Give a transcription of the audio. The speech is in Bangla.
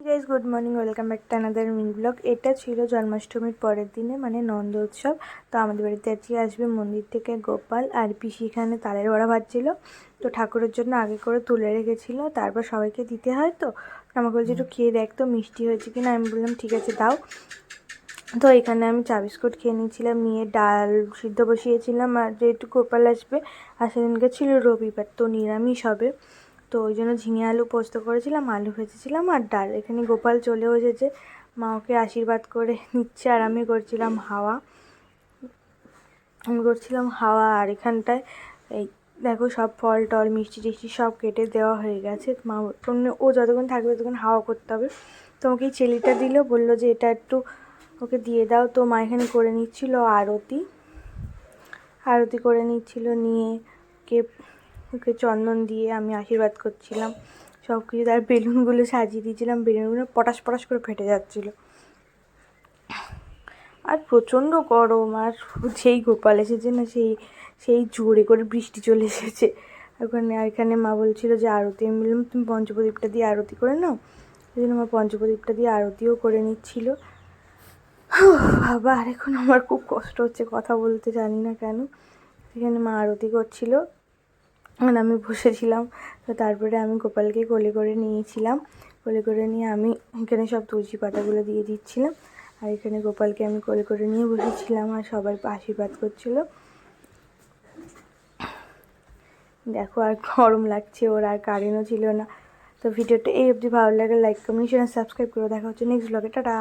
Guys good morning, welcome back to another mini blog. এটা ছিল জন্মাষ্টমীর পরের দিনে, মানে নন্দ উৎসব। তো আমাদের বাড়িতে আজকে আসবে মন্দির থেকে গোপাল, আর পিসি এখানে তালের বড়া ভাজছিল। তো ঠাকুরের জন্য আগে করে তুলে রেখেছিল, তারপর সবাইকে দিতে হয়। তো আমাকে বলছে একটু খেয়ে দেখ তো মিষ্টি হয়েছে কিনা। আমি বললাম ঠিক আছে দাও। তো এখানে আমি চা বিস্কুট খেয়ে নিয়েছিলাম, নিয়ে ডাল সিদ্ধ বসিয়েছিলাম। আর যেহেতু গোপাল আসবে, আর সেদিনকে ছিল রবিবার, তো নিরামিষ হবে। তো ওই জন্য ঝিঙে আলু পোস্ত করেছিলাম, আলু ভেজেছিলাম আর ডাল। এখানে গোপাল চলেও এসেছে, মা ওকে আশীর্বাদ করে নিচ্ছে, আর আমি করছিলাম হাওয়া। আর এখানটায় এই দেখো সব ফল টল মিষ্টি টিষ্টি সব কেটে দেওয়া হয়ে গেছে। মা ও যতক্ষণ থাকবে ততক্ষণ হাওয়া করতে হবে। তো আমাকে এই চেলিটা দিল, বললো যে এটা একটু ওকে দিয়ে দাও। তো মা এখানে করে নিচ্ছিল আরতি করে নিচ্ছিল, নিয়ে ওকে চন্দন দিয়ে আমি আশীর্বাদ করছিলাম সব কিছু। তার বেলুনগুলো সাজিয়ে দিয়েছিলাম, বেলুনগুলো পটাশ পটাশ করে ফেটে যাচ্ছিলো। আর প্রচণ্ড গরম, আর যেই গোপাল এসেছে না, সেই জোরে করে বৃষ্টি চলে এসেছে এখানে মা বলছিল যে আরতি। আমি বললাম তুমি পঞ্চপ্রদীপটা দিয়ে আরতি করে নাও। এই জন্য আমার পঞ্চপ্রদীপটা দিয়ে আরতিও করে নিচ্ছিল। বাবা, আর এখন আমার খুব কষ্ট হচ্ছে, কথা বলতে জানি না কেন। এখানে মা আরতি করছিল আর আমি বসেছিলাম। তো তারপরে আমি গোপালকে কোলে করে নিয়েছিলাম, কোলে করে নিয়ে আমি এখানে সব তুলসী পাতাগুলো দিয়ে দিচ্ছিলাম। আর এখানে গোপালকে আমি কোলে করে নিয়ে বসেছিলাম, আর সবাই আশীর্বাদ করছিল। দেখো, আর গরম লাগছে ওর, আর কারেন্টও ছিল না। তো ভিডিওটা এই অবধি ভালো লাগে, লাইক কমেন্ট শেয়ার সাবস্ক্রাইব করে দেখা হচ্ছে নেক্সট ব্লগে। টাটা।